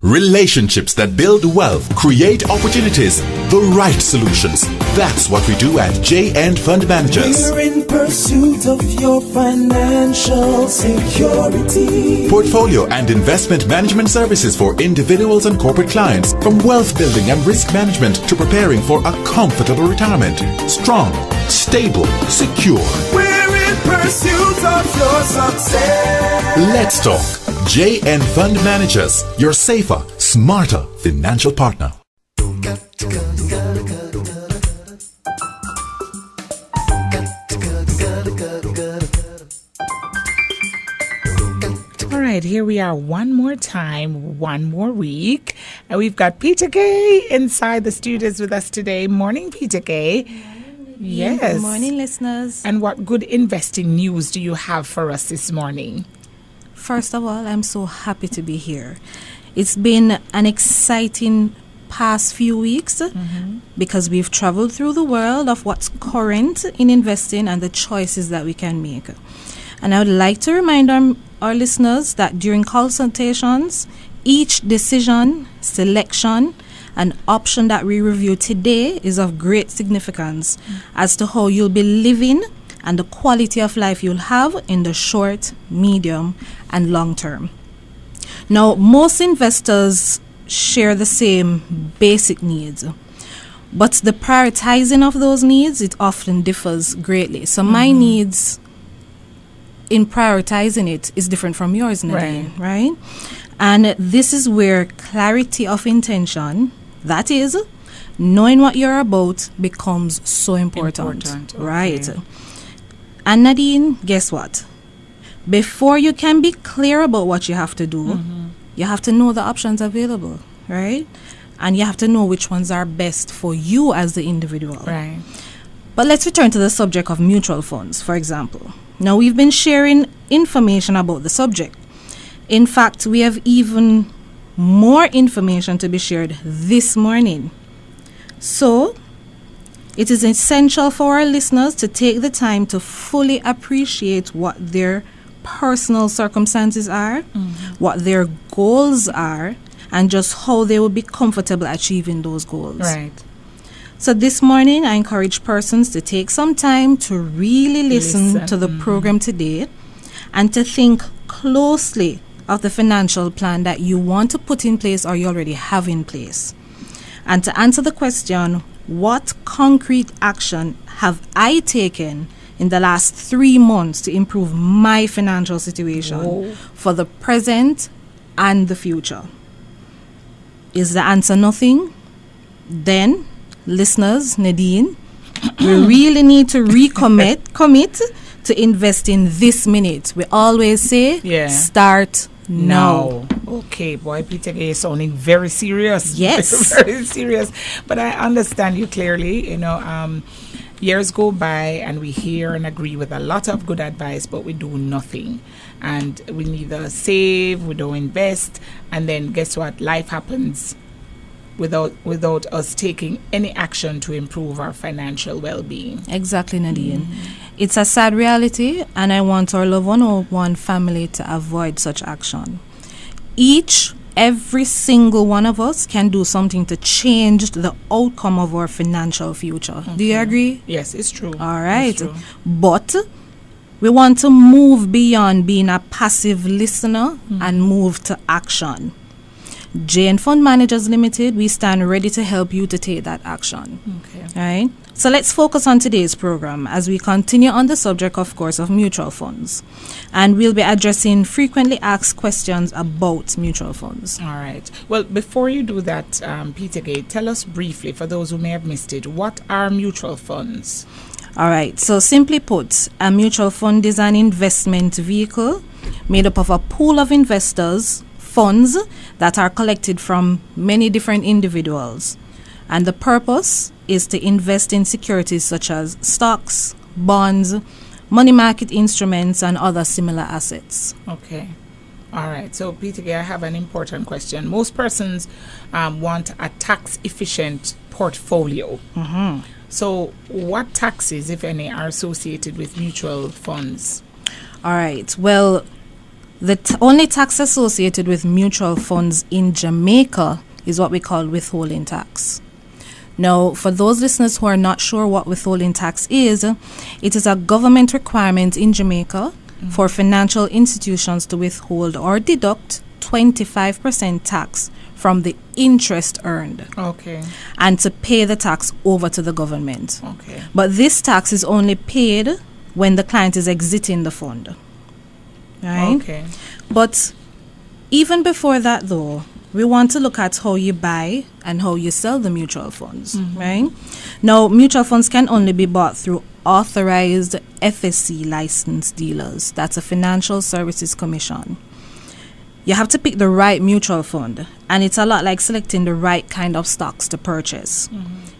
Relationships that build wealth, create opportunities, the right solutions. That's what we do at J&N Fund Managers. We're in pursuit of your financial security. Portfolio and investment management services for individuals and corporate clients, from wealth building and risk management to preparing for a comfortable retirement. Strong, stable, secure. We're in pursuit of your success. Let's talk. J&N Fund Managers, your safer, smarter financial partner. All right, here we are one more time, one more week. And we've got Peter K inside the studios with us today. Morning, Peter K. Yes. Good morning, listeners. And what good investing news do you have for us this morning? First of all, I'm so happy to be here. It's been an exciting past few weeks because we've traveled through the world of what's current in investing and the choices that we can make. And I would like to remind our listeners that during consultations, each decision, selection, and option that we review today is of great significance as to how you'll be living and the quality of life you'll have in the short, medium, and long term. Now, most investors share the same basic needs, but the prioritizing of those needs, it often differs greatly. So my needs in prioritizing it is different from yours, Nadine, right? And this is where clarity of intention, that is, knowing what you're about, becomes so important. Right? And Nadine, guess what? Before you can be clear about what you have to do, you have to know the options available, right? And you have to know which ones are best for you as the individual. Right. But let's return to the subject of mutual funds, for example. Now, we've been sharing information about the subject. In fact, we have even more information to be shared this morning. So, it is essential for our listeners to take the time to fully appreciate what their personal circumstances are, what their goals are, and just how they will be comfortable achieving those goals. Right. So this morning, I encourage persons to take some time to really listen to the program today and to think closely of the financial plan that you want to put in place or you already have in place. And to answer the question, what concrete action have I taken in the last 3 months to improve my financial situation for the present and the future? Is the answer nothing? Then, listeners, Nadine, we really need to commit to investing this minute. We always say, start now. Okay, boy, Peter, you're sounding very serious. Yes. Very serious. But I understand you clearly. You know, years go by and we hear and agree with a lot of good advice, but we do nothing. And we neither save, we don't invest, and then guess what? Life happens without us taking any action to improve our financial well-being. Exactly, Nadine. It's a sad reality, and I want our Love 101 family to avoid such action. Every single one of us can do something to change the outcome of our financial future. Okay. Do you agree? Yes, it's true. All right. It's true. But we want to move beyond being a passive listener and move to action. J&N Fund Managers Limited, we stand ready to help you to take that action. Okay. All right. So let's focus on today's program as we continue on the subject, of course, of mutual funds. And we'll be addressing frequently asked questions about mutual funds. All right. Well, before you do that, Peter Gay, tell us briefly, for those who may have missed it, what are mutual funds? All right. So simply put, a mutual fund is an investment vehicle made up of a pool of investors, funds that are collected from many different individuals. And the purpose is to invest in securities such as stocks, bonds, money market instruments, and other similar assets. Okay. All right. So, Peter, I have an important question. Most persons want a tax-efficient portfolio. So, what taxes, if any, are associated with mutual funds? All right. Well, The only tax associated with mutual funds in Jamaica is what we call withholding tax. Now, for those listeners who are not sure what withholding tax is, it is a government requirement in Jamaica for financial institutions to withhold or deduct 25% tax from the interest earned. Okay. And to pay the tax over to the government. Okay. But this tax is only paid when the client is exiting the fund. Right? Okay. But even before that, though, we want to look at how you buy and how you sell the mutual funds, right? Now, mutual funds can only be bought through authorized FSC licensed dealers. That's a Financial Services Commission. You have to pick the right mutual fund, and it's a lot like selecting the right kind of stocks to purchase.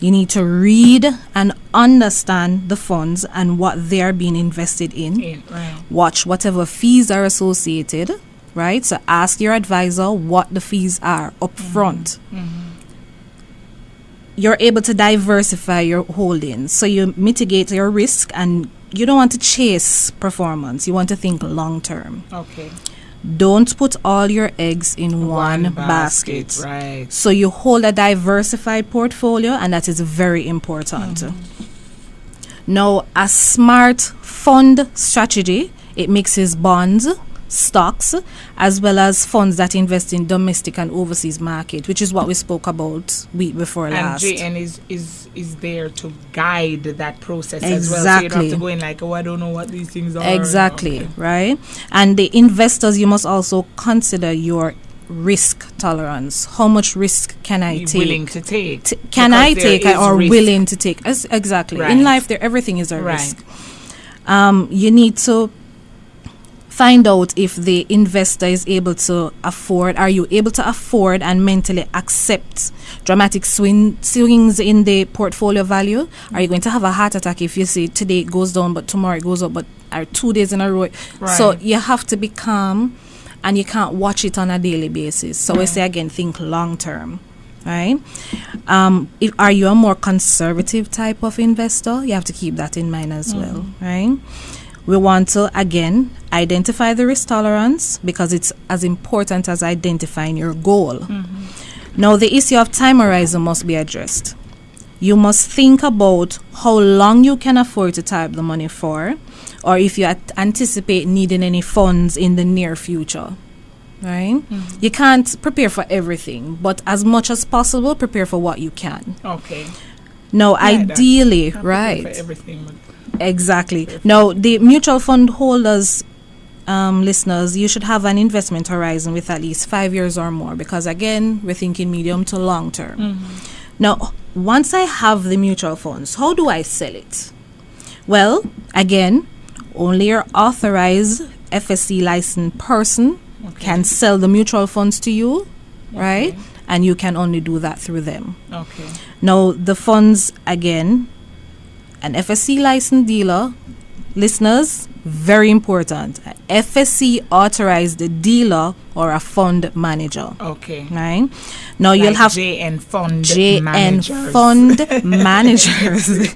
You need to read and understand the funds and what they are being invested in. Right. Watch whatever fees are associated, right? So ask your advisor what the fees are up front. You're able to diversify your holdings, so you mitigate your risk, and you don't want to chase performance. You want to think long term. Okay. Don't put all your eggs in one basket. Right. So you hold a diversified portfolio, and that is very important. Now, a smart fund strategy, it mixes bonds, stocks, as well as funds that invest in domestic and overseas market, which is what we spoke about week before last. And JN is there to guide that process as well. So you don't have to go in like, oh, I don't know what these things are. Exactly, Okay. right? And the investors, you must also consider your risk tolerance. How much risk can I take? Willing to take. Can Because I there take is or risk. willing to take? Exactly. Right. In life, everything is a Right. risk. You need to find out if the investor is able to afford. Are you able to afford and mentally accept dramatic swings in the portfolio value? Are you going to have a heart attack if you see today it goes down but tomorrow it goes up, but 2 days in a row? Right. So you have to be calm, and you can't watch it on a daily basis. So we say again, think long term. Right? Are you a more conservative type of investor? You have to keep that in mind as well. Right? We want to, again, identify the risk tolerance, because it's as important as identifying your goal. Now, the issue of time horizon must be addressed. You must think about how long you can afford to tie up the money for, or if you anticipate needing any funds in the near future. Right? You can't prepare for everything, but as much as possible, prepare for what you can. Okay. Now, Yeah, ideally, Can't right? prepare for everything. Exactly. Now, the mutual fund holders, listeners, you should have an investment horizon with at least 5 years or more, because again, we're thinking medium to long term. Now, once I have the mutual funds, how do I sell it? Well, again, only your authorized FSC licensed person can sell the mutual funds to you, right? And you can only do that through them. Okay. Now, the funds, again, an FSC licensed dealer, listeners, very important. An FSC authorized dealer or a fund manager. Okay. Right? Now Like you'll have JN fund JN fund managers.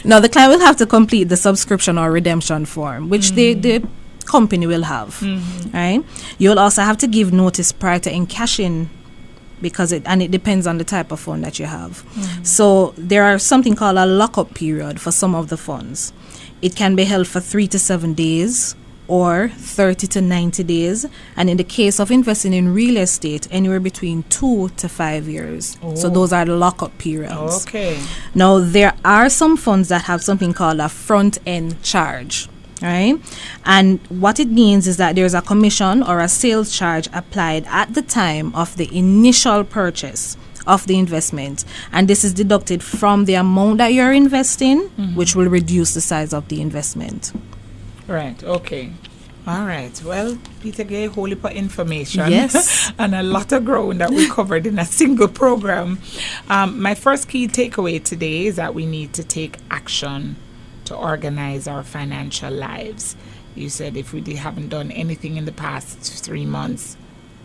Now the client will have to complete the subscription or redemption form, which the company will have. Right? You'll also have to give notice prior to encashing, because it depends on the type of fund that you have. So there are something called a lockup period for some of the funds. It can be held for 3 to 7 days or 30 to 90 days, and in the case of investing in real estate, anywhere between 2 to 5 years. So those are the lockup periods. Okay. Now there are some funds that have something called a front end charge. Right? And what it means is that there's a commission or a sales charge applied at the time of the initial purchase of the investment, and this is deducted from the amount that you're investing, which will reduce the size of the investment. Right. Okay. All right. Well, Peter gave whole heap of information. Yes. And a lot of ground that we covered in a single program. My first key takeaway today is that we need to take action to organize our financial lives. You said if we haven't done anything in the past 3 months,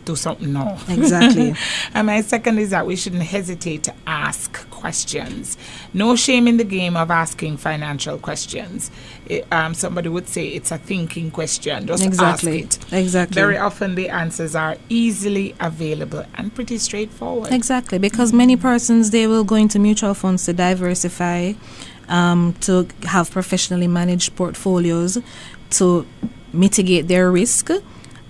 do something now. Exactly. And my second is that we shouldn't hesitate to ask questions. No shame in the game of asking financial questions. Somebody would say it's a thinking question. Just ask it. Exactly. Very often the answers are easily available and pretty straightforward. Exactly, because many persons, they will go into mutual funds to diversify, to have professionally managed portfolios, to mitigate their risk,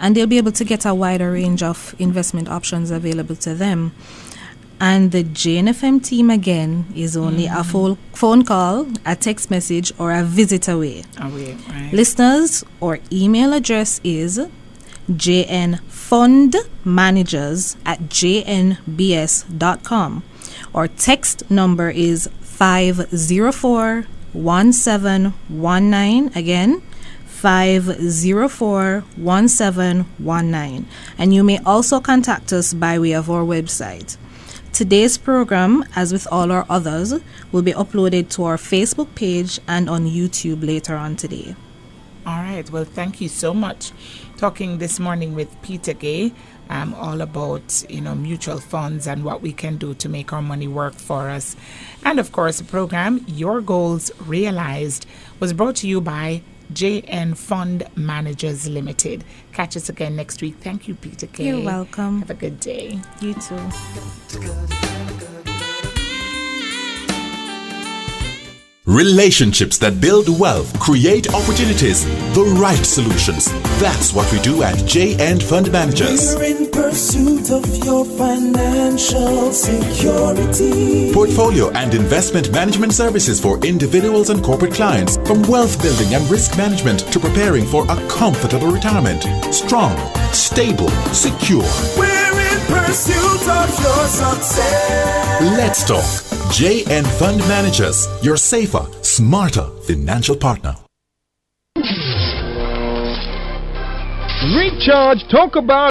and they'll be able to get a wider range of investment options available to them. And the JNFM team, again, is only a phone call, a text message, or a visit away. Right. Listeners, our email address is jnfundmanagers@jnbs.com. Our text number is 504-1719. Again, 504-1719. And you may also contact us by way of our website. Today's program, as with all our others, will be uploaded to our Facebook page and on YouTube later on today. All right. Well, thank you so much. Talking this morning with Peter Gay, all about mutual funds and what we can do to make our money work for us. And of course, the program Your Goals Realized was brought to you by JN Fund Managers Limited. Catch us again next week. Thank you, Peter Gay. You're welcome. Have a good day. You too. Relationships that build wealth, create opportunities, the right solutions. That's what we do at JN Fund Managers. We're in pursuit of your financial security. Portfolio and investment management services for individuals and corporate clients, from wealth building and risk management to preparing for a comfortable retirement. Strong, stable, secure. We're in pursuit of your success. Let's talk. JN Fund Managers, your safer, smarter financial partner. Recharge, talk about